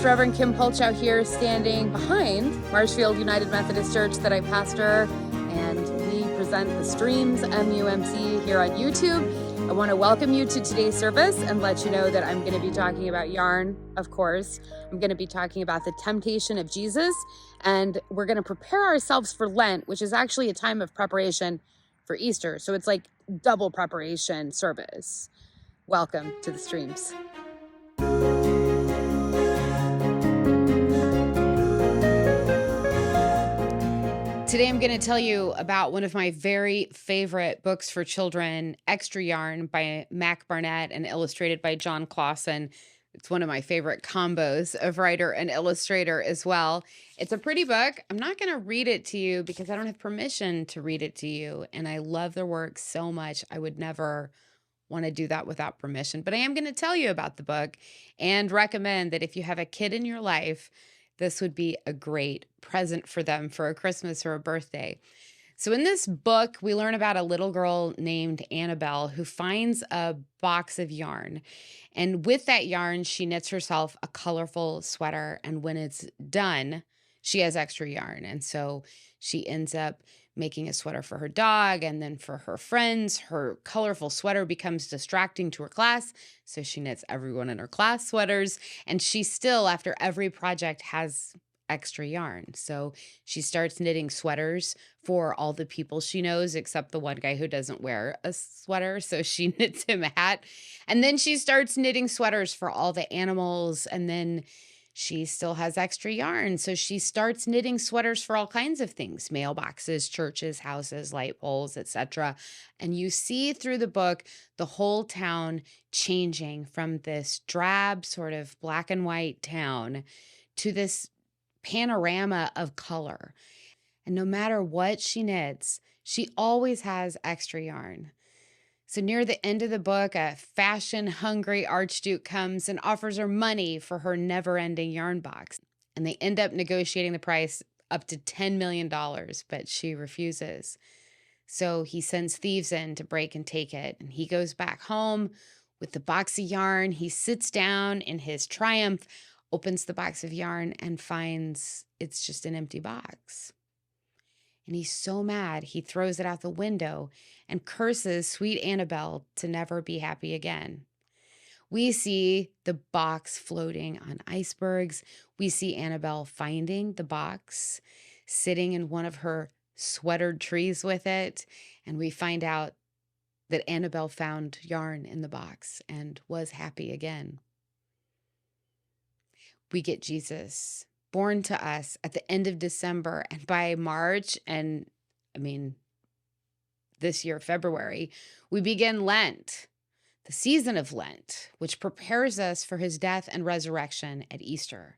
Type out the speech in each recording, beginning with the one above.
It's Reverend Kim Polchow here, standing behind Marshfield United Methodist Church that I pastor, and we present the streams, MUMC, here on YouTube. I want to welcome you to today's service and let you know that I'm going to be talking about yarn, of course. I'm going to be talking about the temptation of Jesus, and we're going to prepare ourselves for Lent, which is actually a time of preparation for Easter. So it's like double preparation service. Welcome to the streams. Today I'm going to tell you about one of my very favorite books for children, Extra Yarn by Mac Barnett and illustrated by John Clausen. It's one of my favorite combos of writer and illustrator as well. It's a pretty book. I'm not going to read it to you because I don't have permission to read it to you, and I love the work so much. I would never want to do that without permission, but I am going to tell you about the book and recommend that if you have a kid in your life, this would be a great present for them for a Christmas or a birthday. So in this book, we learn about a little girl named Annabelle who finds a box of yarn. And with that yarn, she knits herself a colorful sweater. And when it's done, she has extra yarn. And so she ends up making a sweater for her dog and then for her friends. Her colorful sweater becomes distracting to her class, so she knits everyone in her class sweaters. And she still, after every project, has extra yarn. So she starts knitting sweaters for all the people she knows, except the one guy who doesn't wear a sweater. So she knits him a hat. And then she starts knitting sweaters for all the animals. And then she still has extra yarn. So she starts knitting sweaters for all kinds of things, mailboxes, churches, houses, light poles, etc. And you see through the book the whole town changing from this drab sort of black and white town to this panorama of color. And no matter what she knits, she always has extra yarn. So near the end of the book, a fashion-hungry archduke comes and offers her money for her never-ending yarn box. And they end up negotiating the price up to $10 million, but she refuses. So he sends thieves in to break and take it. And he goes back home with the box of yarn. He sits down in his triumph, opens the box of yarn, and finds it's just an empty box. And he's so mad, he throws it out the window and curses sweet Annabelle to never be happy again. We see the box floating on icebergs. We see Annabelle finding the box, sitting in one of her sweatered trees with it. And we find out that Annabelle found yarn in the box and was happy again. We get Jesus born to us at the end of December, and by March, and this year, February, we begin Lent, the season of Lent, which prepares us for his death and resurrection at Easter.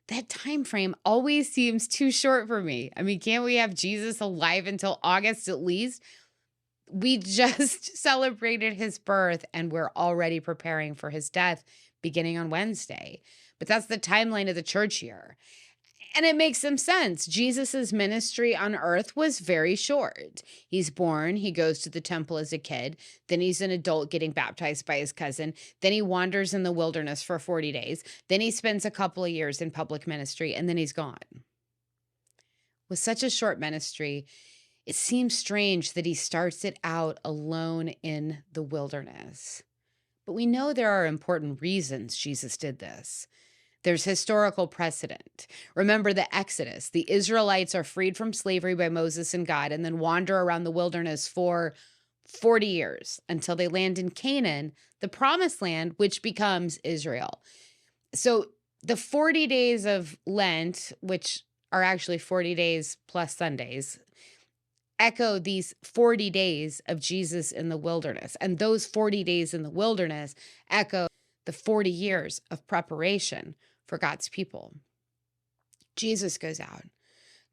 That time frame always seems too short for me. Can't we have Jesus alive until August at least? We just celebrated his birth, and we're already preparing for his death beginning on Wednesday. But that's the timeline of the church year. And it makes some sense. Jesus's ministry on earth was very short. He's born, he goes to the temple as a kid, then he's an adult getting baptized by his cousin, then he wanders in the wilderness for 40 days, then he spends a couple of years in public ministry, and then he's gone. With such a short ministry, it seems strange that he starts it out alone in the wilderness. But we know there are important reasons Jesus did this. There's historical precedent. Remember the Exodus. The Israelites are freed from slavery by Moses and God and then wander around the wilderness for 40 years until they land in Canaan, the promised land, which becomes Israel. So the 40 days of Lent, which are actually 40 days plus Sundays, echo these 40 days of Jesus in the wilderness. And those 40 days in the wilderness echo the 40 years of preparation for God's people. Jesus goes out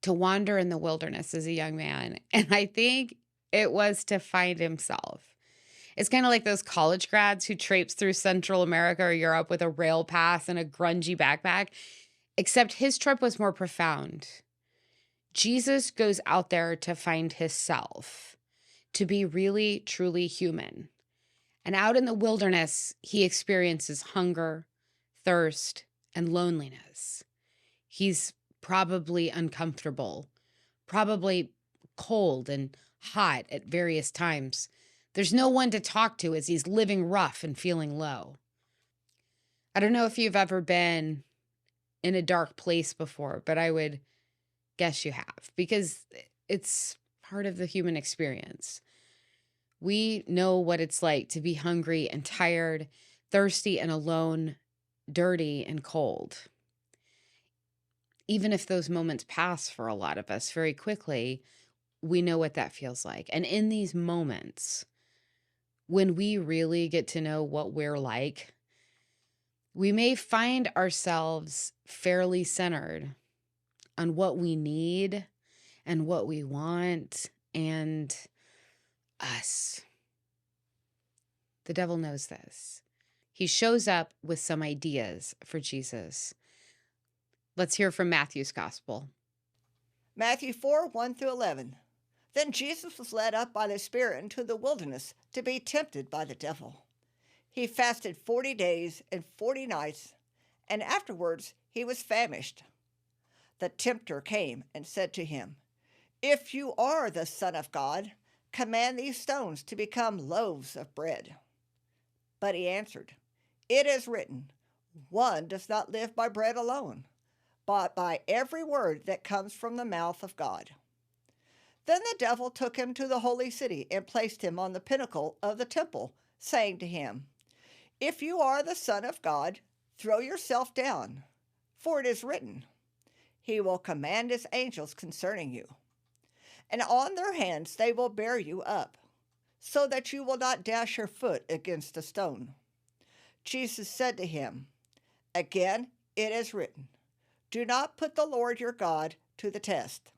to wander in the wilderness as a young man, and I think it was to find himself. It's kind of like those college grads who traipse through Central America or Europe with a rail pass and a grungy backpack, except his trip was more profound. Jesus goes out there to find himself, to be really, truly human. And out in the wilderness, he experiences hunger, thirst, and loneliness. He's probably uncomfortable, probably cold and hot at various times. There's no one to talk to as he's living rough and feeling low. I don't know if you've ever been in a dark place before, but I would guess you have, because it's part of the human experience. We know what it's like to be hungry and tired, thirsty and alone, dirty and cold. Even if those moments pass for a lot of us very quickly, we know what that feels like. And in these moments, when we really get to know what we're like, we may find ourselves fairly centered on what we need and what we want and us. The devil knows this. He shows up with some ideas for Jesus. Let's hear from Matthew's gospel. Matthew 4, 1 through 11. Then Jesus was led up by the Spirit into the wilderness to be tempted by the devil. He fasted 40 days and 40 nights, and afterwards he was famished. The tempter came and said to him, "If you are the Son of God, command these stones to become loaves of bread." But he answered, "It is written, one does not live by bread alone, but by every word that comes from the mouth of God." Then the devil took him to the holy city and placed him on the pinnacle of the temple, saying to him, "If you are the Son of God, throw yourself down, for it is written, He will command His angels concerning you, and on their hands they will bear you up, so that you will not dash your foot against a stone." Jesus said to him, "Again it is written, do not put the Lord your God to the test."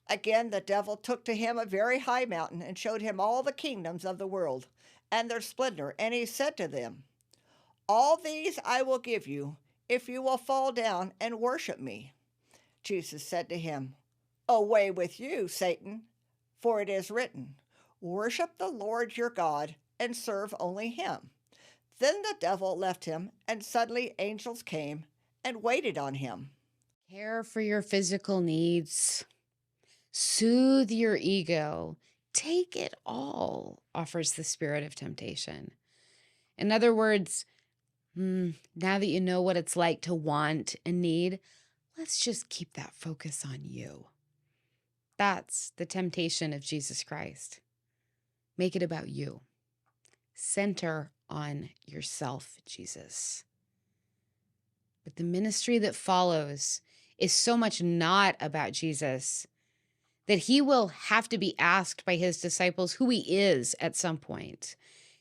Again the devil took to him a very high mountain and showed him all the kingdoms of the world and their splendor, and he said to them, "All these I will give you, if you will fall down and worship me." Jesus said to him, "Away with you, Satan, for it is written, worship the Lord your God and serve only him." Then the devil left him, and suddenly angels came and waited on him. Care for your physical needs. Soothe your ego. Take it all, offers the spirit of temptation. In other words, now that you know what it's like to want and need, let's just keep that focus on you. That's the temptation of Jesus Christ. Make it about you. Center on yourself, Jesus. But the ministry that follows is so much not about Jesus that he will have to be asked by his disciples who he is at some point.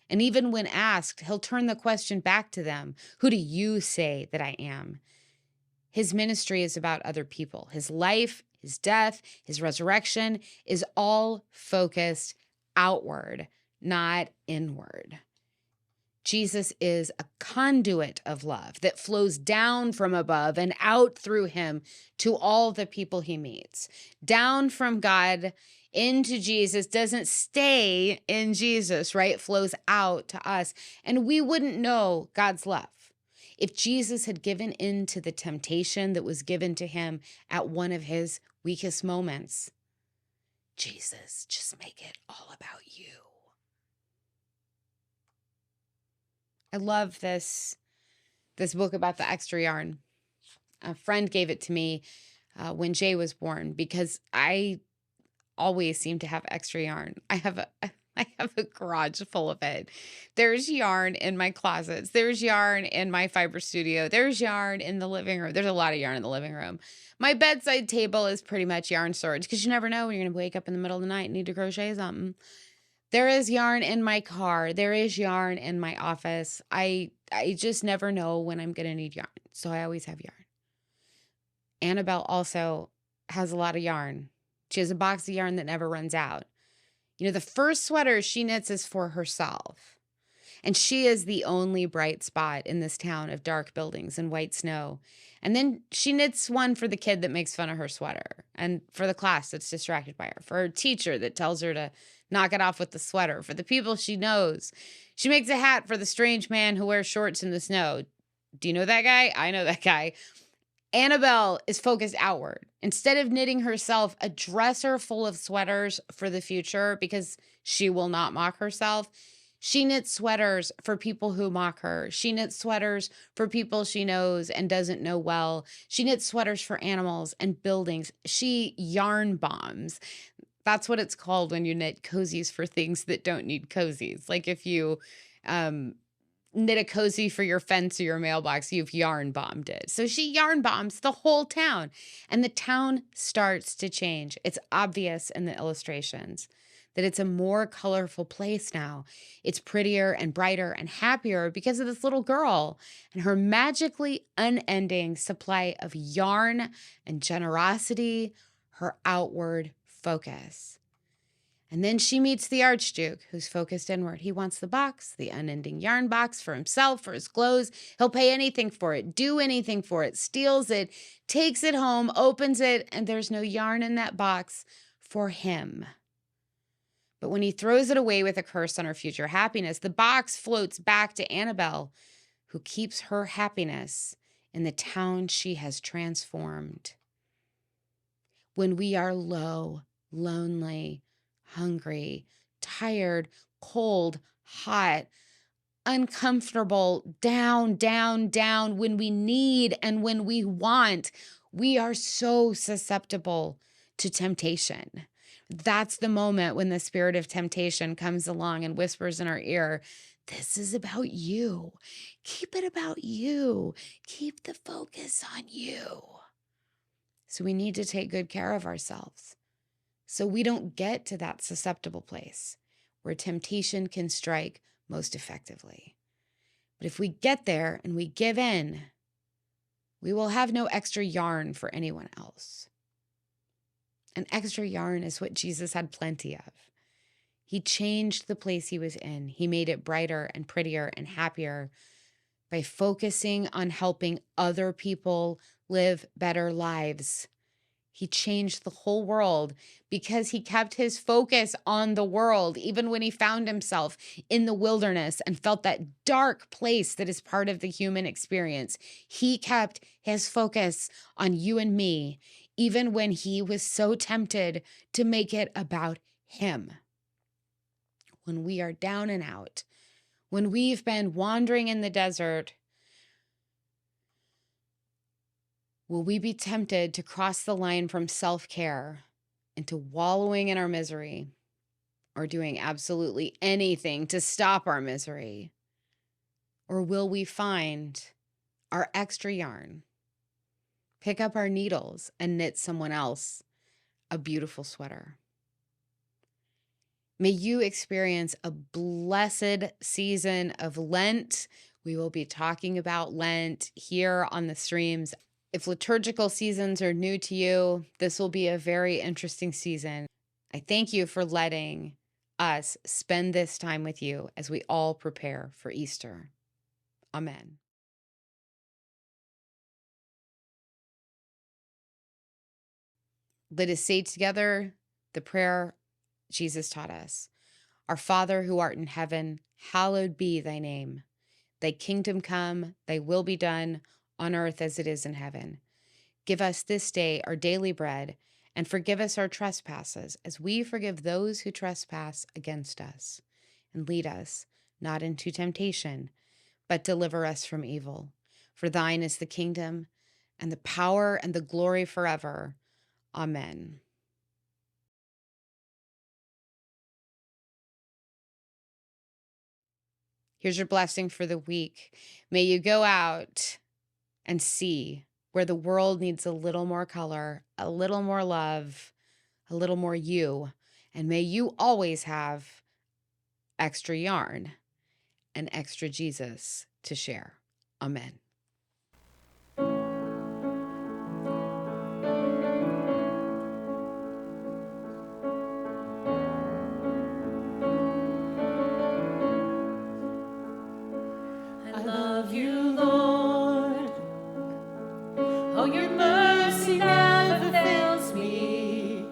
And even when asked, he'll turn the question back to them. Who do you say that I am? His ministry is about other people. His life, his death, his resurrection is all focused outward, not inward. Jesus is a conduit of love that flows down from above and out through him to all the people he meets. Down from God into Jesus, doesn't stay in Jesus, right? It flows out to us. And we wouldn't know God's love if Jesus had given in to the temptation that was given to him at one of his weakest moments. Jesus, just make it all about you. I love this book about the extra yarn. A friend gave it to me when Jay was born because I always seem to have extra yarn. I have a garage full of it. There's yarn in my closets. There's yarn in my fiber studio. There's yarn in the living room. There's a lot of yarn in the living room. My bedside table is pretty much yarn storage because you never know when you're going to wake up in the middle of the night and need to crochet something. There is yarn in my car. There is yarn in my office. I just never know when I'm going to need yarn. So I always have yarn. Annabelle also has a lot of yarn. She has a box of yarn that never runs out. You know, the first sweater she knits is for herself. And she is the only bright spot in this town of dark buildings and white snow. And then she knits one for the kid that makes fun of her sweater, and for the class that's distracted by her, for her teacher that tells her to knock it off with the sweater, for the people she knows. She makes a hat for the strange man who wears shorts in the snow. Do you know that guy? I know that guy. Annabelle is focused outward. Instead of knitting herself a dresser full of sweaters for the future because she will not mock herself, she knits sweaters for people who mock her. She knits sweaters for people she knows and doesn't know well. She knits sweaters for animals and buildings. She yarn bombs. That's what it's called when you knit cozies for things that don't need cozies. Like if you knit a cozy for your fence or your mailbox, you've yarn bombed it. So she yarn bombs the whole town, and the town starts to change. It's obvious in the illustrations that it's a more colorful place now. It's prettier and brighter and happier because of this little girl and her magically unending supply of yarn and generosity, her outward focus. And then she meets the Archduke, who's focused inward. He wants the box, the unending yarn box for himself, for his clothes. He'll pay anything for it, do anything for it, steals it, takes it home, opens it, and there's no yarn in that box for him. But when he throws it away with a curse on her future happiness, the box floats back to Annabelle, who keeps her happiness in the town she has transformed. When we are low, lonely, hungry, tired, cold, hot, uncomfortable, down, down, down, when we need and when we want, we are so susceptible to temptation. That's the moment when the spirit of temptation comes along and whispers in our ear, this is about you. Keep it about you. Keep the focus on you. So we need to take good care of ourselves so we don't get to that susceptible place where temptation can strike most effectively. But if we get there and we give in, we will have no extra yarn for anyone else. And extra yarn is what Jesus had plenty of. He changed the place he was in. He made it brighter and prettier and happier by focusing on helping other people live better lives. He changed the whole world because he kept his focus on the world, even when he found himself in the wilderness and felt that dark place that is part of the human experience. He kept his focus on you and me, even when he was so tempted to make it about him. When we are down and out, when we've been wandering in the desert, will we be tempted to cross the line from self-care into wallowing in our misery or doing absolutely anything to stop our misery? Or will we find our extra yarn, pick up our needles, and knit someone else a beautiful sweater? May you experience a blessed season of Lent. We will be talking about Lent here on the streams. If liturgical seasons are new to you, this will be a very interesting season. I thank you for letting us spend this time with you as we all prepare for Easter. Amen. Let us say together the prayer Jesus taught us. Our Father who art in heaven, hallowed be thy name. Thy kingdom come, thy will be done on earth as it is in heaven. Give us this day our daily bread, and forgive us our trespasses as we forgive those who trespass against us. And lead us not into temptation, but deliver us from evil. For thine is the kingdom, and the power, and the glory forever. Amen. Here's your blessing for the week. May you go out and see where the world needs a little more color, a little more love, a little more you. And may you always have extra yarn and extra Jesus to share. Amen. I love you, Lord. Oh, your mercy never fails me.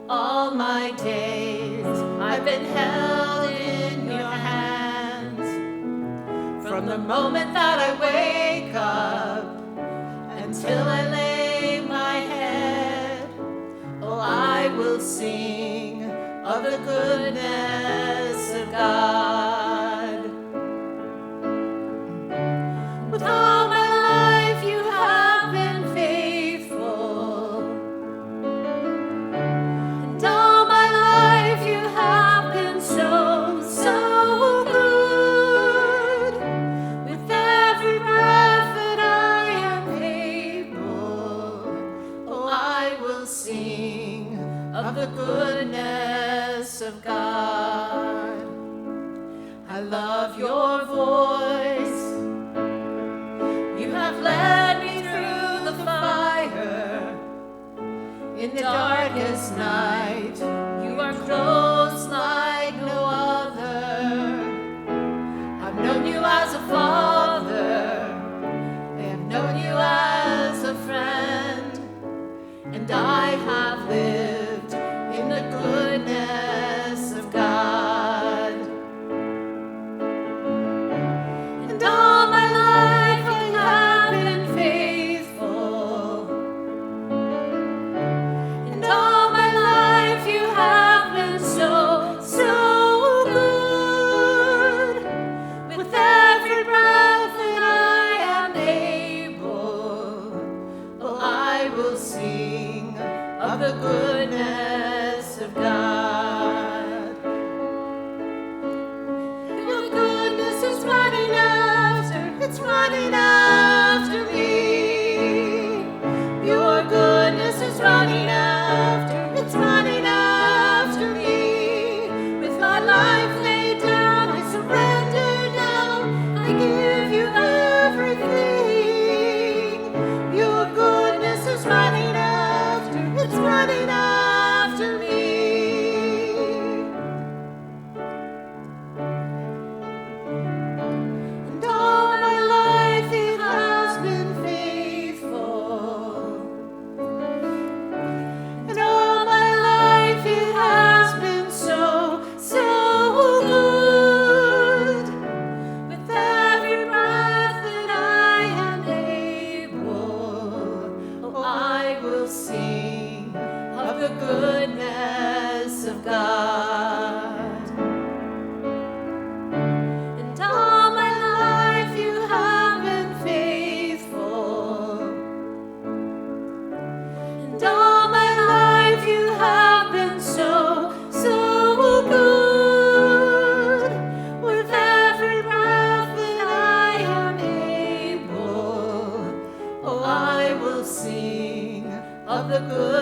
All my days I've been held in your hands. from the moment that I wake up until I lay my head. Oh, I will sing of the goodness of God. With all my life you have been faithful, and all my life you have been so, so good. With every breath that I am able, oh, I will sing of the goodness of God. I love your voice. You have led me through the fire. In the darkest night, you are close like no other. I've known you as a father. I have known you as a friend. And I have lived in the goodness of God. And all my life you have been faithful. And all my life you have been so, so good. With every breath that I am able, oh, I will sing of the goodness of God. Your goodness is running after, it's running after me. Your goodness is running after, it's running after me. With my life laid down, I surrender now. I give you everything. Your goodness is running after, it's running after me. And all my life it has been faithful. And all my life it has been so, so good. With every breath that I am able, oh, I will sing of the goodness of God. And all my life you have been faithful. And all my life you have been so, so good. With every breath that I am able, oh, I will sing of the good